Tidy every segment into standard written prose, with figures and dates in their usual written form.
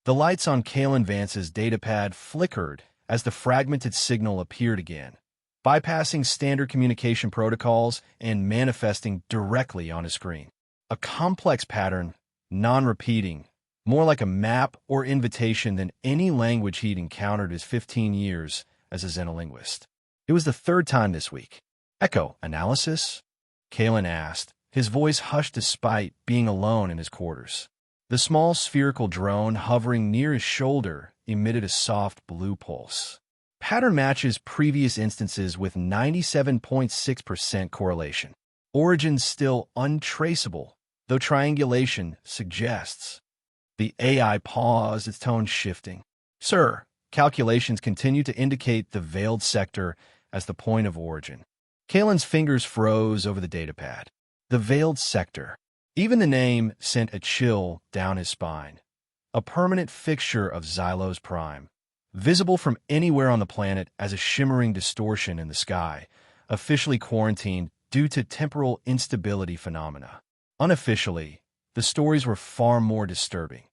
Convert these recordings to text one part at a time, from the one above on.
The lights on Kalen Vance's datapad flickered as the fragmented signal appeared again, bypassing standard communication protocols and manifesting directly on his screen. A complex pattern, non-repeating, more like a map or invitation than any language he'd encountered his 15 years as a xenolinguist. It was the third time this week. Echo analysis? Kalen asked, his voice hushed despite being alone in his quarters. The small spherical drone hovering near his shoulder emitted a soft blue pulse. Pattern matches previous instances with 97.6% correlation. Origins still untraceable, though triangulation suggests. The AI paused, its tone shifting. Sir, calculations continue to indicate the veiled sector as the point of origin. Kalen's fingers froze over the datapad. The veiled sector. Even the name sent a chill down his spine. A permanent fixture of Xylos Prime, visible from anywhere on the planet as a shimmering distortion in the sky, officially quarantined due to temporal instability phenomena. Unofficially, the stories were far more disturbing.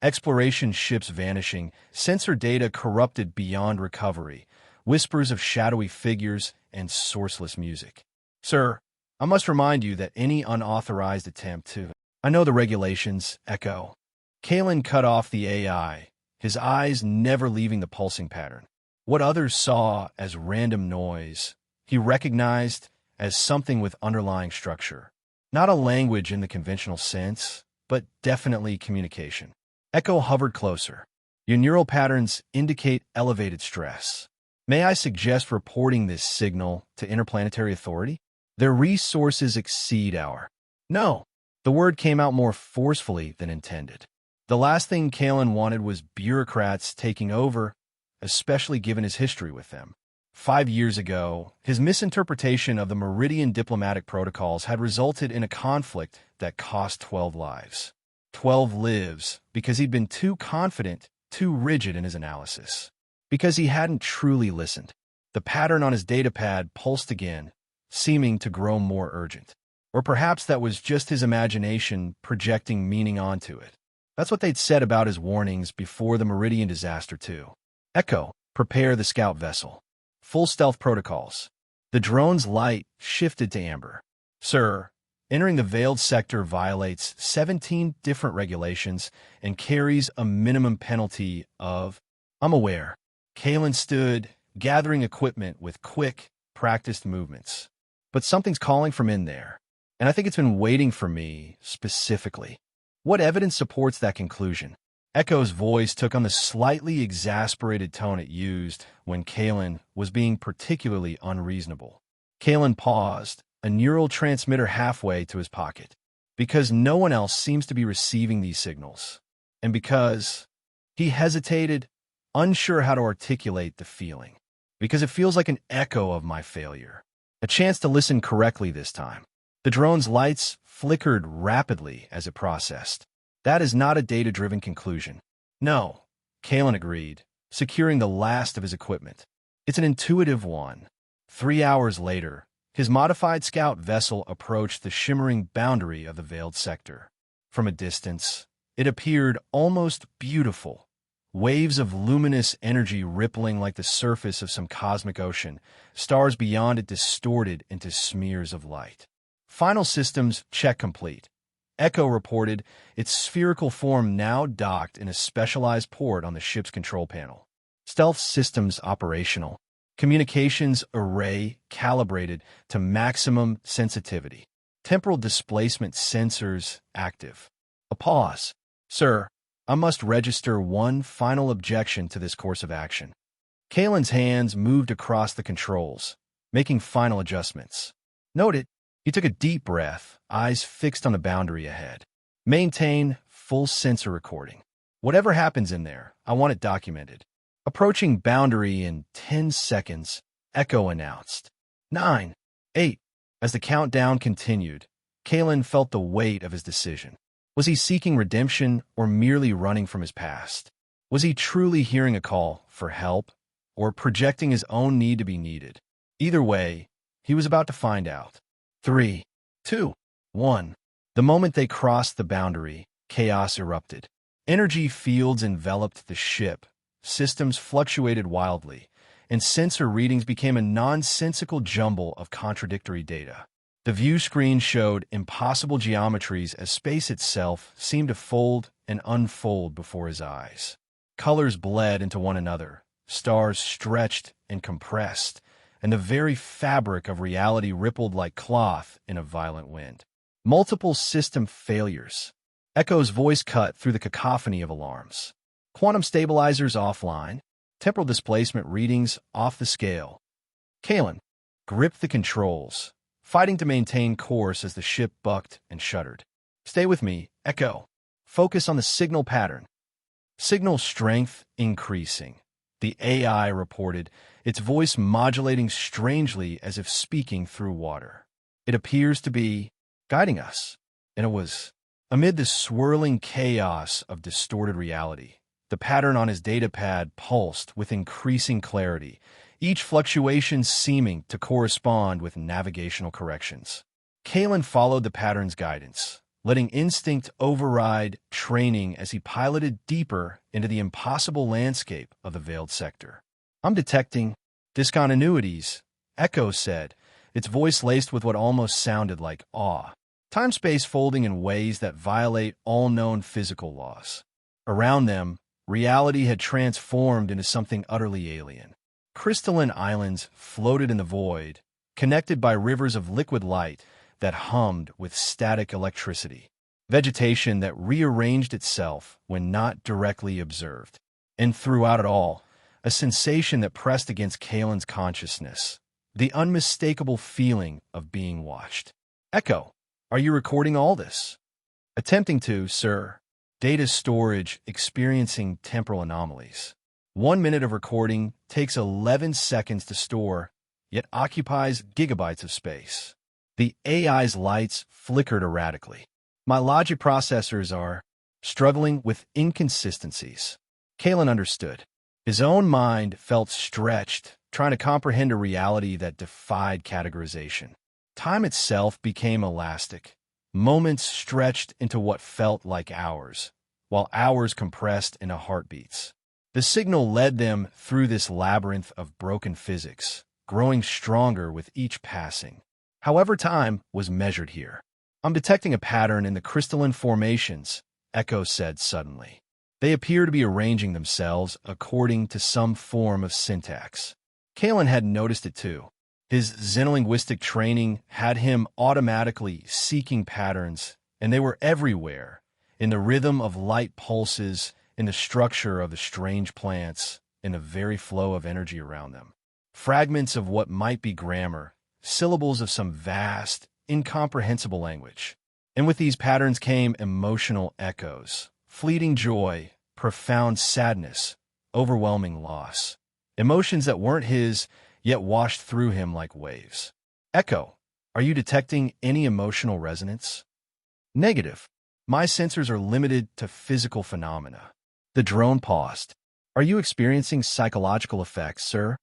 Exploration ships vanishing, sensor data corrupted beyond recovery, whispers of shadowy figures, and sourceless music. Sir, I must remind you that any unauthorized attempt to— I know the regulations, Echo. Kalen cut off the AI, his eyes never leaving the pulsing pattern. What others saw as random noise, he recognized as something with underlying structure. Not a language in the conventional sense, but definitely communication. Echo hovered closer. Your neural patterns indicate elevated stress. May I suggest reporting this signal to interplanetary authority? Their resources exceed our— No. The word came out more forcefully than intended. The last thing Kalen wanted was bureaucrats taking over, especially given his history with them. 5 years ago, his misinterpretation of the Meridian diplomatic protocols had resulted in a conflict that cost 12 lives. 12 lives because he'd been too confident, too rigid in his analysis. Because he hadn't truly listened. The pattern on his datapad pulsed again, seeming to grow more urgent. Or perhaps that was just his imagination projecting meaning onto it. That's what they'd said about his warnings before the Meridian disaster, too. Echo, prepare the scout vessel. Full stealth protocols. The drone's light shifted to amber. Sir, entering the veiled sector violates 17 different regulations and carries a minimum penalty of— I'm aware. Kalen stood, gathering equipment with quick, practiced movements. But something's calling from in there, and I think it's been waiting for me, specifically. What evidence supports that conclusion? Echo's voice took on the slightly exasperated tone it used when Kalen was being particularly unreasonable. Kalen paused, a neural transmitter halfway to his pocket. Because no one else seems to be receiving these signals. And because he hesitated, unsure how to articulate the feeling. Because it feels like an echo of my failure. A chance to listen correctly this time. The drone's lights flickered rapidly as it processed. That is not a data-driven conclusion. No, Kalen agreed, securing the last of his equipment. It's an intuitive one. 3 hours later, his modified scout vessel approached the shimmering boundary of the veiled sector. From a distance, it appeared almost beautiful. Waves of luminous energy rippling like the surface of some cosmic ocean, stars beyond it distorted into smears of light. Final systems check complete. Echo reported its spherical form now docked in a specialized port on the ship's control panel. Stealth systems operational. Communications array calibrated to maximum sensitivity. Temporal displacement sensors active. A pause. Sir, I must register one final objection to this course of action. Kalen's hands moved across the controls, making final adjustments. Noted, he took a deep breath, eyes fixed on the boundary ahead. Maintain full sensor recording. Whatever happens in there, I want it documented. Approaching boundary in 10 seconds, Echo announced. 9, 8. As the countdown continued, Kalen felt the weight of his decision. Was he seeking redemption or merely running from his past? Was he truly hearing a call for help or projecting his own need to be needed? Either way, he was about to find out. 3, 2, 1. The moment they crossed the boundary, chaos erupted. Energy fields enveloped the ship, systems fluctuated wildly, and sensor readings became a nonsensical jumble of contradictory data. The view screen showed impossible geometries as space itself seemed to fold and unfold before his eyes. Colors bled into one another, stars stretched and compressed, and the very fabric of reality rippled like cloth in a violent wind. Multiple system failures. Echo's voice cut through the cacophony of alarms. Quantum stabilizers offline, temporal displacement readings off the scale. Kalen gripped the controls, fighting to maintain course as the ship bucked and shuddered. Stay with me, Echo. Focus on the signal pattern. Signal strength increasing. The AI reported, its voice modulating strangely as if speaking through water. It appears to be guiding us. And it was. Amid the swirling chaos of distorted reality, the pattern on his datapad pulsed with increasing clarity, each fluctuation seeming to correspond with navigational corrections. Kalen followed the pattern's guidance, letting instinct override training as he piloted deeper into the impossible landscape of the veiled sector. I'm detecting discontinuities, Echo said, its voice laced with what almost sounded like awe. Time-space folding in ways that violate all known physical laws. Around them, reality had transformed into something utterly alien. Crystalline islands floated in the void, connected by rivers of liquid light that hummed with static electricity. Vegetation that rearranged itself when not directly observed. And throughout it all, a sensation that pressed against Kalen's consciousness. The unmistakable feeling of being watched. Echo, are you recording all this? Attempting to, sir. Data storage experiencing temporal anomalies. 1 minute of recording takes 11 seconds to store, yet occupies gigabytes of space. The AI's lights flickered erratically. My logic processors are struggling with inconsistencies. Kalen understood. His own mind felt stretched, trying to comprehend a reality that defied categorization. Time itself became elastic. Moments stretched into what felt like hours, while hours compressed into heartbeats. The signal led them through this labyrinth of broken physics, growing stronger with each passing. However, time was measured here. I'm detecting a pattern in the crystalline formations, Echo said suddenly. They appear to be arranging themselves according to some form of syntax. Kalen had noticed it too. His xenolinguistic training had him automatically seeking patterns, and they were everywhere, in the rhythm of light pulses, in the structure of the strange plants, in the very flow of energy around them. Fragments of what might be grammar, syllables of some vast, incomprehensible language. And with these patterns came emotional echoes, fleeting joy, profound sadness, overwhelming loss. Emotions that weren't his, yet washed through him like waves. Echo, are you detecting any emotional resonance? Negative. My sensors are limited to physical phenomena. The drone paused. Are you experiencing psychological effects, sir?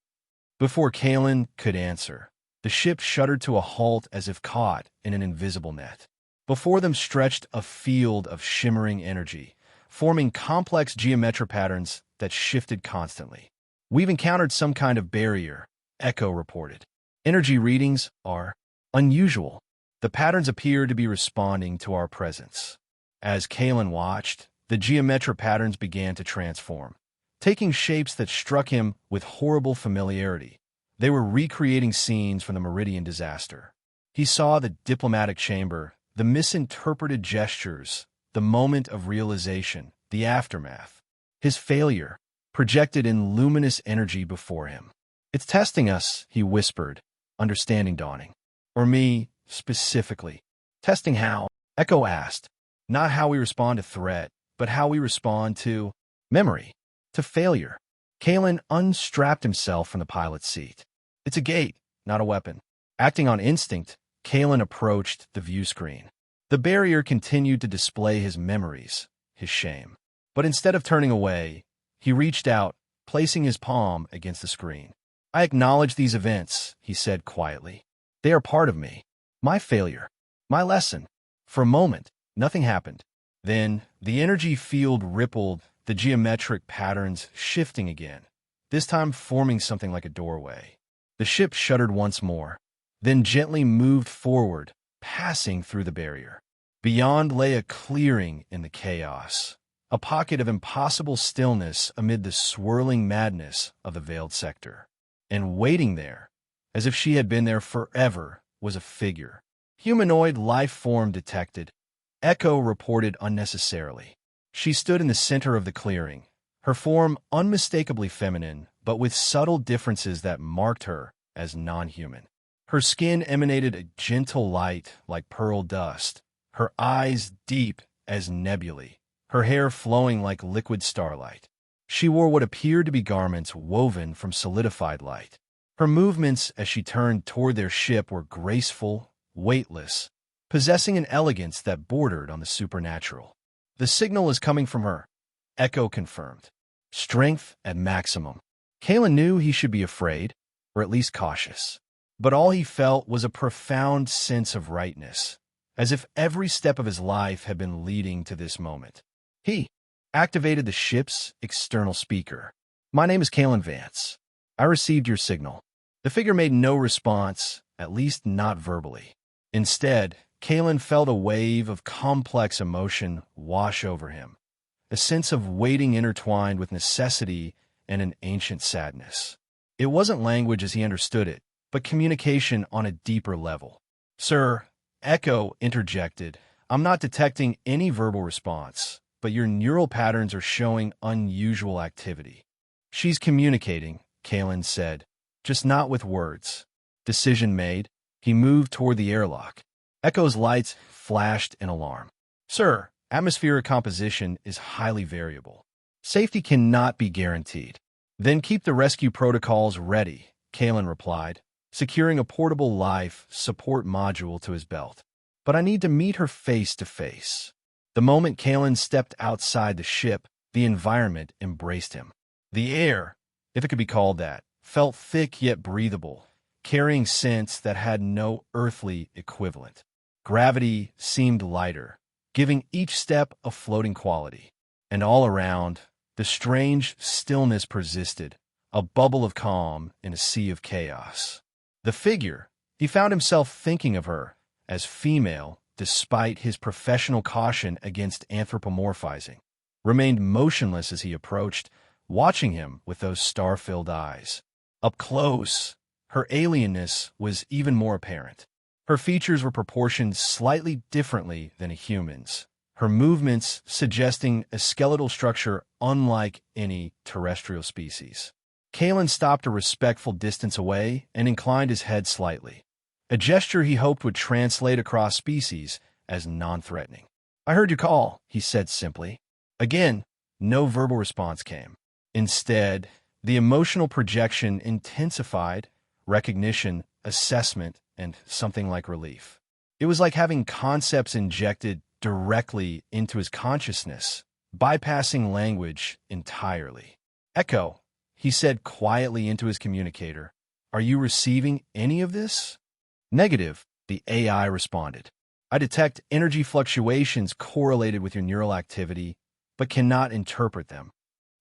Before Kalen could answer, the ship shuddered to a halt as if caught in an invisible net. Before them stretched a field of shimmering energy, forming complex geometric patterns that shifted constantly. We've encountered some kind of barrier, Echo reported. Energy readings are unusual. The patterns appear to be responding to our presence. As Kalen watched, the geometric patterns began to transform, taking shapes that struck him with horrible familiarity. They were recreating scenes from the Meridian disaster. He saw the diplomatic chamber, the misinterpreted gestures, the moment of realization, the aftermath. His failure, projected in luminous energy before him. It's testing us, he whispered, understanding dawning. Or me, specifically. Testing how? Echo asked. Not how we respond to threat, but how we respond to memory, to failure. Kalen unstrapped himself from the pilot's seat. It's a gate, not a weapon. Acting on instinct, Kalen approached the view screen. The barrier continued to display his memories, his shame. But instead of turning away, he reached out, placing his palm against the screen. I acknowledge these events, he said quietly. They are part of me. My failure. My lesson. For a moment, nothing happened. Then, the energy field rippled, the geometric patterns shifting again, this time forming something like a doorway. The ship shuddered once more, then gently moved forward, passing through the barrier. Beyond lay a clearing in the chaos, a pocket of impossible stillness amid the swirling madness of the veiled sector. And waiting there, as if she had been there forever, was a figure. Humanoid life form detected, Echo reported unnecessarily. She stood in the center of the clearing, her form unmistakably feminine, but with subtle differences that marked her as non-human. Her skin emanated a gentle light like pearl dust, her eyes deep as nebulae, her hair flowing like liquid starlight. She wore what appeared to be garments woven from solidified light. Her movements as she turned toward their ship were graceful, weightless, possessing an elegance that bordered on the supernatural. The signal is coming from her, Echo confirmed. Strength at maximum. Kalen knew he should be afraid, or at least cautious. But all he felt was a profound sense of rightness, as if every step of his life had been leading to this moment. He activated the ship's external speaker. "My name is Kalen Vance. I received your signal." The figure made no response, at least not verbally. Instead, Kalen felt a wave of complex emotion wash over him, a sense of waiting intertwined with necessity and an ancient sadness. It wasn't language as he understood it, but communication on a deeper level. "Sir," Echo interjected, "I'm not detecting any verbal response, but your neural patterns are showing unusual activity." "She's communicating," Kalen said, "just not with words." Decision made, he moved toward the airlock. Echo's lights flashed in alarm. "Sir, atmospheric composition is highly variable. Safety cannot be guaranteed." "Then keep the rescue protocols ready," Kalen replied, securing a portable life support module to his belt. "But I need to meet her face to face." The moment Kalen stepped outside the ship, the environment embraced him. The air, if it could be called that, felt thick yet breathable, carrying scents that had no earthly equivalent. Gravity seemed lighter, giving each step a floating quality. And all around, the strange stillness persisted, a bubble of calm in a sea of chaos. The figure, he found himself thinking of her as female despite his professional caution against anthropomorphizing, remained motionless as he approached, watching him with those star-filled eyes. Up close, her alienness was even more apparent. Her features were proportioned slightly differently than a human's, her movements suggesting a skeletal structure unlike any terrestrial species. Kalen stopped a respectful distance away and inclined his head slightly, a gesture he hoped would translate across species as non-threatening. "I heard you call," he said simply. Again, no verbal response came. Instead, the emotional projection intensified, recognition, assessment, and something like relief. It was like having concepts injected directly into his consciousness, bypassing language entirely. "Echo," he said quietly into his communicator, "are you receiving any of this?" "Negative," the AI responded. "I detect energy fluctuations correlated with your neural activity, but cannot interpret them."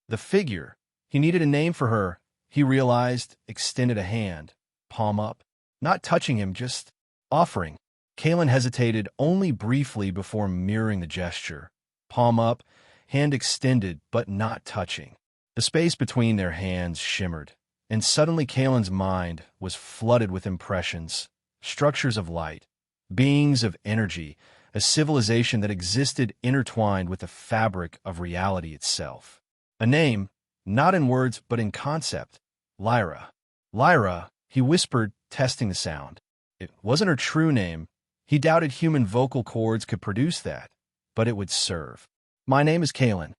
The figure, he needed a name for her, he realized, extended a hand, palm up, not touching him, just offering. Kalen hesitated only briefly before mirroring the gesture. Palm up, hand extended but not touching. The space between their hands shimmered, and suddenly Kalen's mind was flooded with impressions, structures of light, beings of energy, a civilization that existed intertwined with the fabric of reality itself. A name, not in words but in concept, Lyra. "Lyra," he whispered, testing the sound. It wasn't her true name. He doubted human vocal cords could produce that, but it would serve. "My name is Kalen."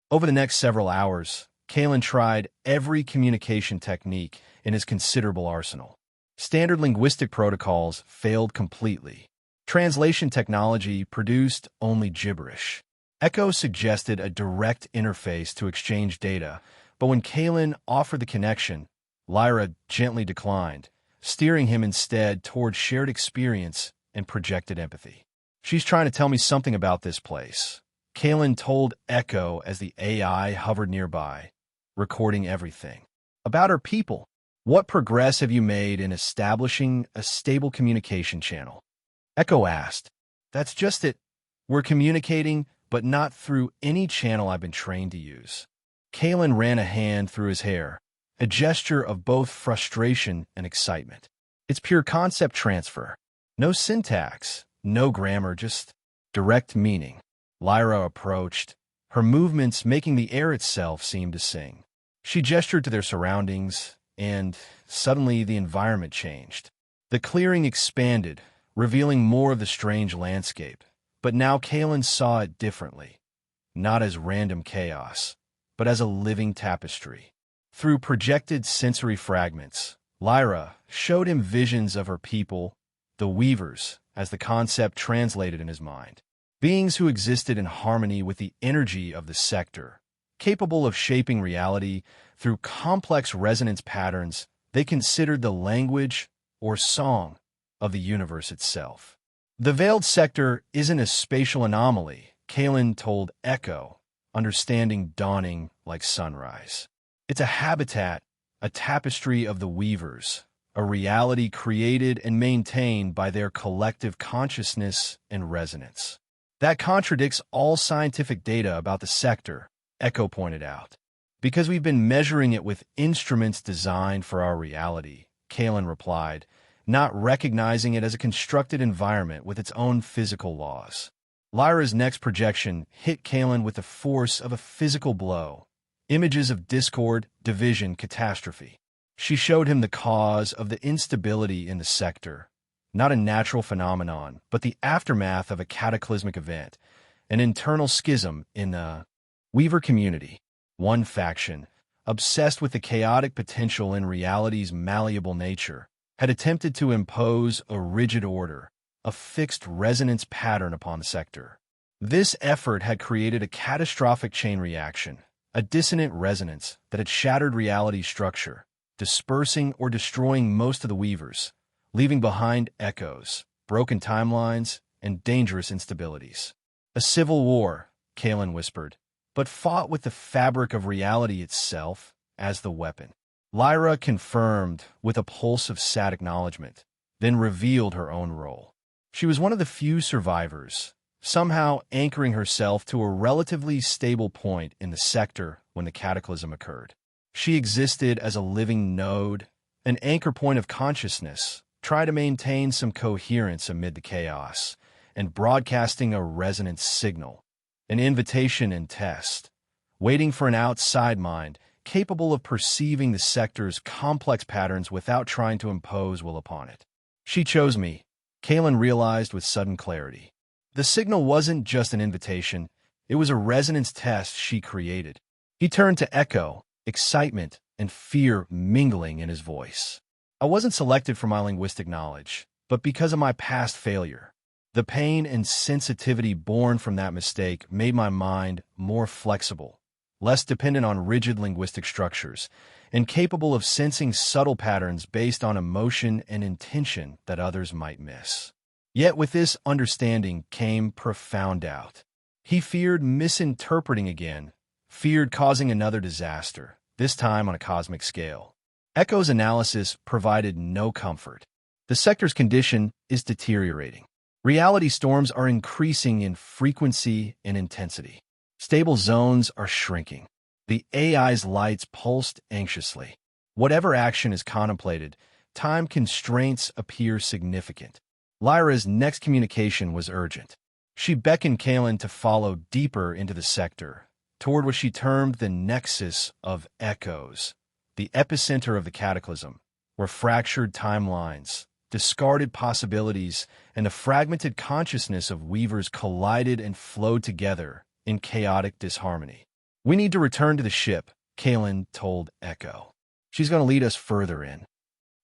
Over the next several hours, Kalen tried every communication technique in his considerable arsenal. Standard linguistic protocols failed completely. Translation technology produced only gibberish. Echo suggested a direct interface to exchange data, but when Kalen offered the connection, Lyra gently declined, steering him instead toward shared experience and projected empathy. "She's trying to tell me something about this place," Kalen told Echo as the AI hovered nearby, recording everything. About her people, what progress have you made in establishing a stable communication channel? Echo asked. That's just it. We're communicating, but not through any channel I've been trained to use. Kalen ran a hand through his hair, a gesture of both frustration and excitement. It's pure concept transfer. No syntax, no grammar, just direct meaning. Lyra approached, her movements making the air itself seem to sing. She gestured to their surroundings, and suddenly the environment changed. The clearing expanded, revealing more of the strange landscape. But now Kalen saw it differently, not as random chaos, but as a living tapestry. Through projected sensory fragments, Lyra showed him visions of her people, the Weavers, as the concept translated in his mind. Beings who existed in harmony with the energy of the sector, capable of shaping reality through complex resonance patterns they considered the language or song of the universe itself. The veiled sector isn't a spatial anomaly, Kalen told Echo, understanding dawning like sunrise. It's a habitat, a tapestry of the Weavers, a reality created and maintained by their collective consciousness and resonance. That contradicts all scientific data about the sector, Echo pointed out. Because we've been measuring it with instruments designed for our reality, Kalen replied, not recognizing it as a constructed environment with its own physical laws. Lyra's next projection hit Kalen with the force of a physical blow. Images of discord, division, catastrophe. She showed him the cause of the instability in the sector, not a natural phenomenon, but the aftermath of a cataclysmic event, an internal schism in the Weaver community. One faction, obsessed with the chaotic potential in reality's malleable nature, had attempted to impose a rigid order, a fixed resonance pattern upon the sector. This effort had created a catastrophic chain reaction, a dissonant resonance that had shattered reality's structure, dispersing or destroying most of the Weavers, leaving behind echoes, broken timelines, and dangerous instabilities. A civil war, Kalen whispered, but fought with the fabric of reality itself as the weapon. Lyra confirmed with a pulse of sad acknowledgement, then revealed her own role. She was one of the few survivors, somehow anchoring herself to a relatively stable point in the sector when the cataclysm occurred. She existed as a living node, an anchor point of consciousness, trying to maintain some coherence amid the chaos, and broadcasting a resonance signal, an invitation and test, waiting for an outside mind capable of perceiving the sector's complex patterns without trying to impose will upon it. She chose me, Kalen realized with sudden clarity. The signal wasn't just an invitation, it was a resonance test she created. He turned to Echo, excitement and fear mingling in his voice. I wasn't selected for my linguistic knowledge, but because of my past failure. The pain and sensitivity born from that mistake made my mind more flexible, less dependent on rigid linguistic structures, and capable of sensing subtle patterns based on emotion and intention that others might miss. Yet with this understanding came profound doubt. He feared misinterpreting again, feared causing another disaster, this time on a cosmic scale. Echo's analysis provided no comfort. The sector's condition is deteriorating. Reality storms are increasing in frequency and intensity. Stable zones are shrinking. The AI's lights pulsed anxiously. Whatever action is contemplated, time constraints appear significant. Lyra's next communication was urgent. She beckoned Kalen to follow deeper into the sector, toward what she termed the nexus of echoes, the epicenter of the cataclysm, where fractured timelines, discarded possibilities, and the fragmented consciousness of Weavers collided and flowed together in chaotic disharmony. We need to return to the ship, Kalen told Echo. She's going to lead us further in.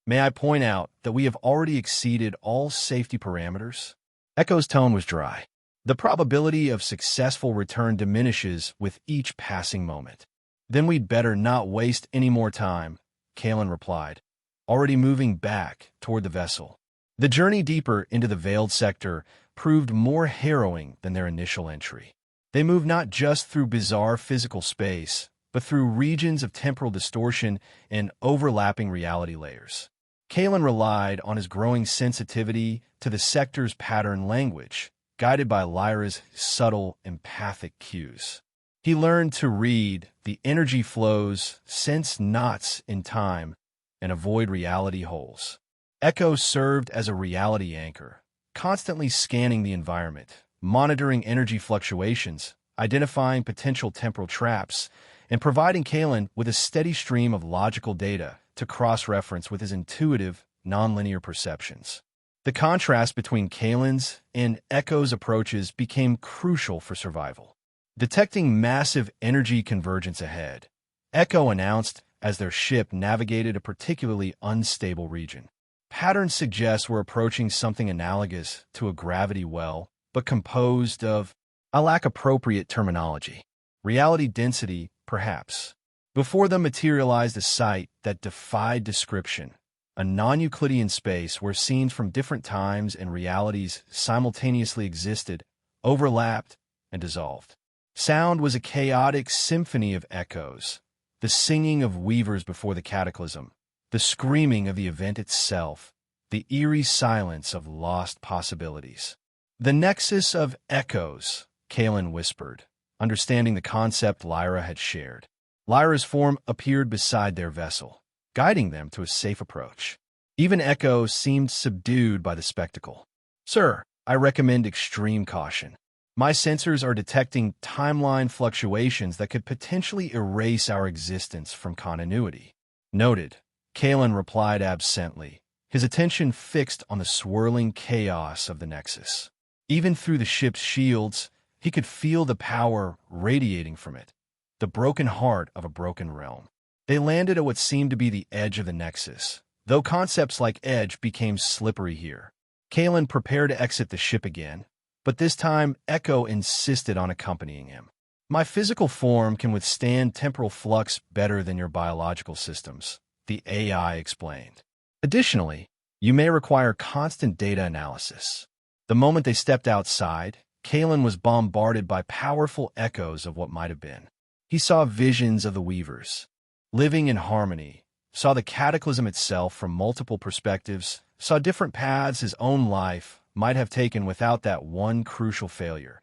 May I point out that we have already exceeded all safety parameters? Echo's tone was dry. The probability of successful return diminishes with each passing moment. Then we'd better not waste any more time, Kalen replied, already moving back toward the vessel. The journey deeper into the veiled sector proved more harrowing than their initial entry. They move not just through bizarre physical space, but through regions of temporal distortion and overlapping reality layers. Kalen relied on his growing sensitivity to the sector's pattern language, guided by Lyra's subtle, empathic cues. He learned to read the energy flows, sense knots in time, and avoid reality holes. Echo served as a reality anchor, constantly scanning the environment, monitoring energy fluctuations, identifying potential temporal traps, and providing Kalen with a steady stream of logical data to cross-reference with his intuitive, nonlinear perceptions. The contrast between Kalen's and Echo's approaches became crucial for survival. Detecting massive energy convergence ahead, Echo announced as their ship navigated a particularly unstable region. Patterns suggest we're approaching something analogous to a gravity well, but composed of, I lack appropriate terminology, reality density, perhaps. Before them materialized a sight that defied description, a non-Euclidean space where scenes from different times and realities simultaneously existed, overlapped, and dissolved. Sound was a chaotic symphony of echoes, the singing of weavers before the cataclysm, the screaming of the event itself, the eerie silence of lost possibilities. The nexus of echoes, Kalen whispered, understanding the concept Lyra had shared. Lyra's form appeared beside their vessel, guiding them to a safe approach. Even Echo seemed subdued by the spectacle. Sir, I recommend extreme caution. My sensors are detecting timeline fluctuations that could potentially erase our existence from continuity. Noted, Kalen replied absently, his attention fixed on the swirling chaos of the Nexus. Even through the ship's shields, he could feel the power radiating from it, the broken heart of a broken realm. They landed at what seemed to be the edge of the Nexus, though concepts like edge became slippery here. Kalen prepared to exit the ship again, but this time Echo insisted on accompanying him. My physical form can withstand temporal flux better than your biological systems, the AI explained. Additionally, you may require constant data analysis. The moment they stepped outside, Kalen was bombarded by powerful echoes of what might have been. He saw visions of the Weavers, living in harmony, saw the cataclysm itself from multiple perspectives, saw different paths his own life might have taken without that one crucial failure.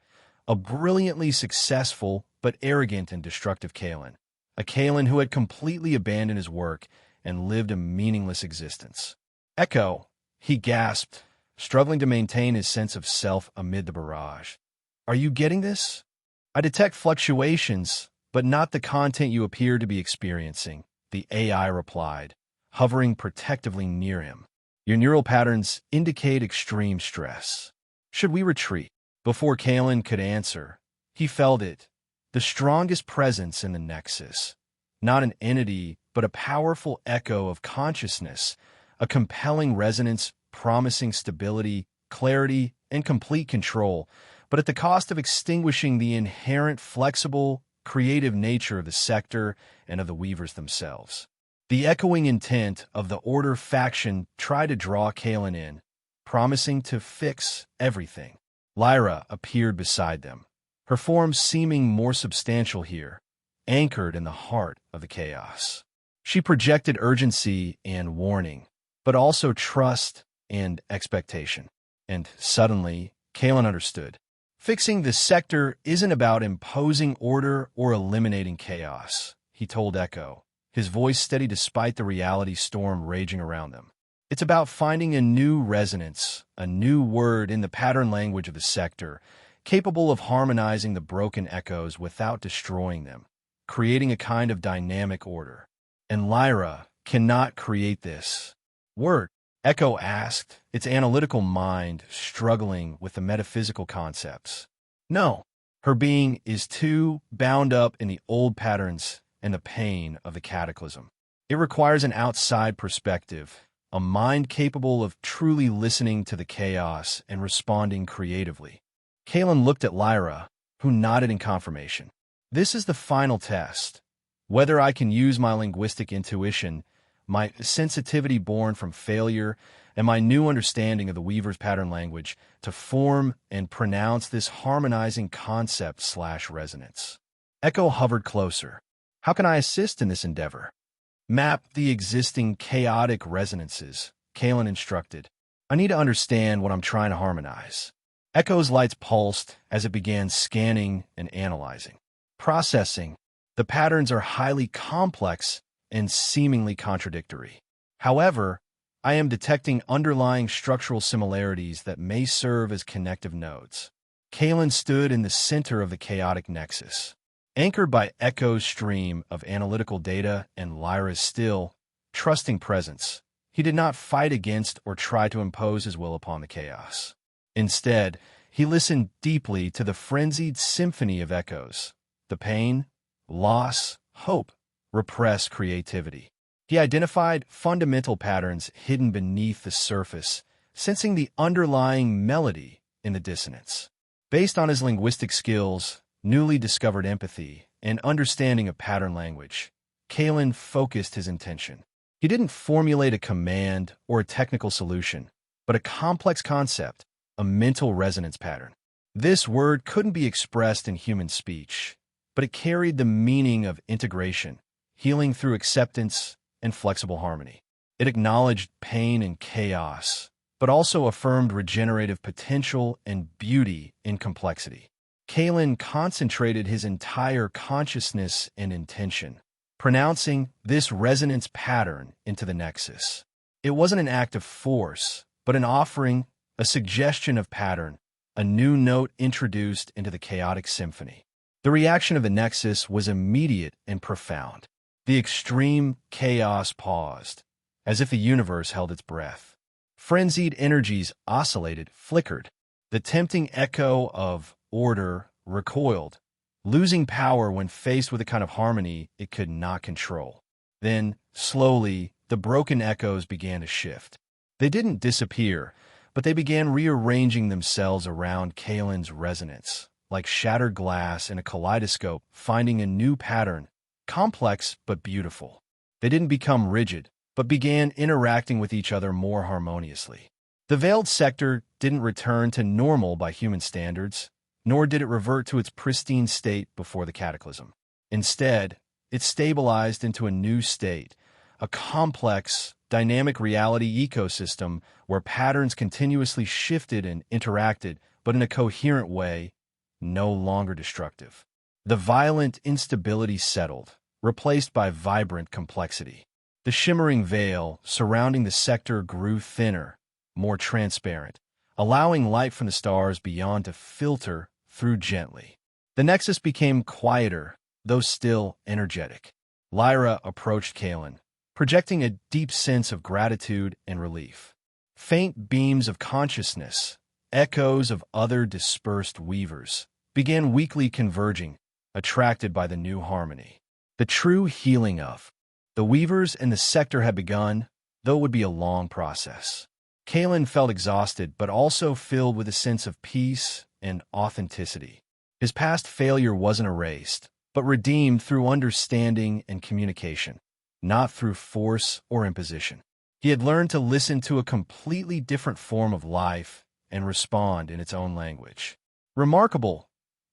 A brilliantly successful but arrogant and destructive Kalen. A Kalen who had completely abandoned his work and lived a meaningless existence. Echo, he gasped, struggling to maintain his sense of self amid the barrage. Are you getting this? I detect fluctuations, but not the content you appear to be experiencing, the AI replied, hovering protectively near him. Your neural patterns indicate extreme stress. Should we retreat? Before Kalen could answer, he felt it, the strongest presence in the Nexus. Not an entity, but a powerful echo of consciousness, a compelling resonance promising stability, clarity, and complete control, but at the cost of extinguishing the inherent flexible, creative nature of the sector and of the Weavers themselves. The echoing intent of the Order faction tried to draw Kalen in, promising to fix everything. Lyra appeared beside them, her form seeming more substantial here, anchored in the heart of the chaos. She projected urgency and warning, but also trust and expectation. And suddenly, Kalen understood. Fixing the sector isn't about imposing order or eliminating chaos, he told Echo, his voice steady despite the reality storm raging around them. It's about finding a new resonance, a new word in the pattern language of the sector, capable of harmonizing the broken echoes without destroying them, creating a kind of dynamic order. And Lyra cannot create this word, Echo asked, its analytical mind struggling with the metaphysical concepts. No, her being is too bound up in the old patterns and the pain of the cataclysm. It requires an outside perspective, a mind capable of truly listening to the chaos and responding creatively. Kalen looked at Lyra, who nodded in confirmation. This is the final test. Whether I can use my linguistic intuition, my sensitivity born from failure, and my new understanding of the Weaver's pattern language to form and pronounce this harmonizing concept/resonance. Echo hovered closer. How can I assist in this endeavor? Map the existing chaotic resonances, Kalen instructed. I need to understand what I'm trying to harmonize. Echo's lights pulsed as it began scanning and analyzing. Processing. The patterns are highly complex and seemingly contradictory. However, I am detecting underlying structural similarities that may serve as connective nodes. Kalen stood in the center of the chaotic nexus. Anchored by Echo's stream of analytical data and Lyra's still, trusting presence, he did not fight against or try to impose his will upon the chaos. Instead, he listened deeply to the frenzied symphony of echoes, the pain, loss, hope, repressed creativity. He identified fundamental patterns hidden beneath the surface, sensing the underlying melody in the dissonance. Based on his linguistic skills, newly discovered empathy, and understanding of pattern language, Kalen focused his intention. He didn't formulate a command or a technical solution, but a complex concept, a mental resonance pattern. This word couldn't be expressed in human speech, but it carried the meaning of integration, healing through acceptance, and flexible harmony. It acknowledged pain and chaos, but also affirmed regenerative potential and beauty in complexity. Kalen concentrated his entire consciousness and intention, pronouncing this resonance pattern into the nexus. It wasn't an act of force, but an offering, a suggestion of pattern, a new note introduced into the chaotic symphony. The reaction of the nexus was immediate and profound. The extreme chaos paused, as if the universe held its breath. Frenzied energies oscillated, flickered. The tempting echo of order recoiled, losing power when faced with a kind of harmony it could not control. Then, slowly, the broken echoes began to shift. They didn't disappear, but they began rearranging themselves around Kalen's resonance, like shattered glass in a kaleidoscope, finding a new pattern, complex but beautiful. They didn't become rigid, but began interacting with each other more harmoniously. The veiled sector didn't return to normal by human standards, nor did it revert to its pristine state before the cataclysm. Instead, it stabilized into a new state, a complex, dynamic reality ecosystem where patterns continuously shifted and interacted, but in a coherent way, no longer destructive. The violent instability settled, replaced by vibrant complexity. The shimmering veil surrounding the sector grew thinner, more transparent, allowing light from the stars beyond to filter through gently. The nexus became quieter, though still energetic. Lyra approached Kalen, projecting a deep sense of gratitude and relief. Faint beams of consciousness, echoes of other dispersed weavers, began weakly converging, attracted by the new harmony. The true healing of the weavers and the sector had begun, though it would be a long process. Kalen felt exhausted, but also filled with a sense of peace and authenticity. His past failure wasn't erased, but redeemed through understanding and communication, not through force or imposition. He had learned to listen to a completely different form of life and respond in its own language. Remarkable,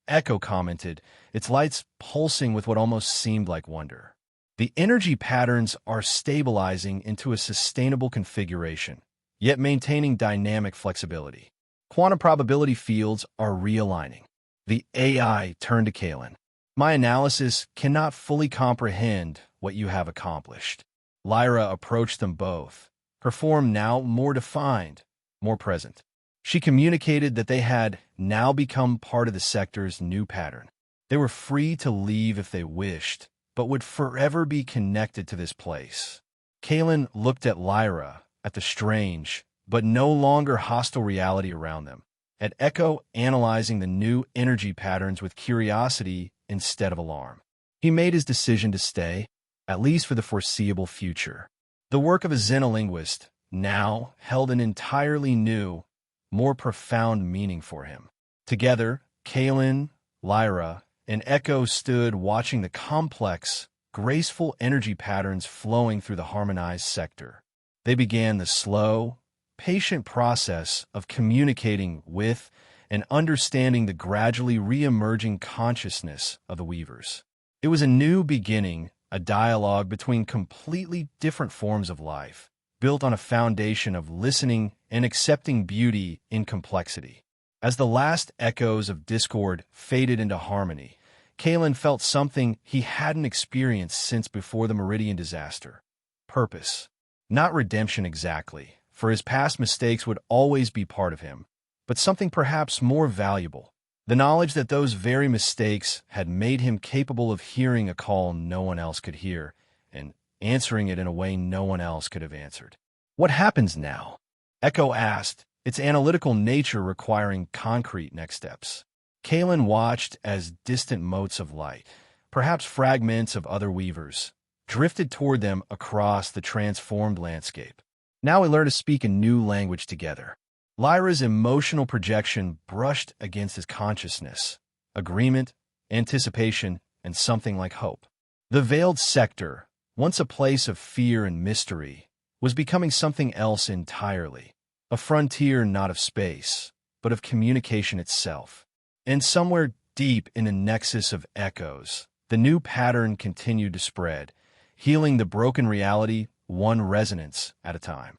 Echo commented, its lights pulsing with what almost seemed like wonder. The energy patterns are stabilizing into a sustainable configuration, yet maintaining dynamic flexibility. Quantum probability fields are realigning. The AI turned to Kalen. My analysis cannot fully comprehend what you have accomplished. Lyra approached them both, her form now more defined, more present. She communicated that they had now become part of the sector's new pattern. They were free to leave if they wished, but would forever be connected to this place. Kalen looked at Lyra, at the strange, but no longer hostile reality around them, at Echo analyzing the new energy patterns with curiosity instead of alarm. He made his decision to stay, at least for the foreseeable future. The work of a xenolinguist now held an entirely new, more profound meaning for him. Together, Kalen, Lyra, and Echo stood watching the complex, graceful energy patterns flowing through the harmonized sector. They began the slow, patient process of communicating with and understanding the gradually re-emerging consciousness of the weavers. It was a new beginning, a dialogue between completely different forms of life, built on a foundation of listening and accepting beauty in complexity. As the last echoes of discord faded into harmony, Kalen felt something he hadn't experienced since before the Meridian disaster. Purpose. Not redemption exactly, for his past mistakes would always be part of him, but something perhaps more valuable. The knowledge that those very mistakes had made him capable of hearing a call no one else could hear and answering it in a way no one else could have answered. What happens now? Echo asked, its analytical nature requiring concrete next steps. Kalen watched as distant motes of light, perhaps fragments of other weavers, drifted toward them across the transformed landscape. Now we learn to speak a new language together. Lyra's emotional projection brushed against his consciousness. Agreement, anticipation, and something like hope. The veiled sector, once a place of fear and mystery, was becoming something else entirely. A frontier not of space, but of communication itself. And somewhere deep in a nexus of echoes, the new pattern continued to spread, healing the broken reality one resonance at a time.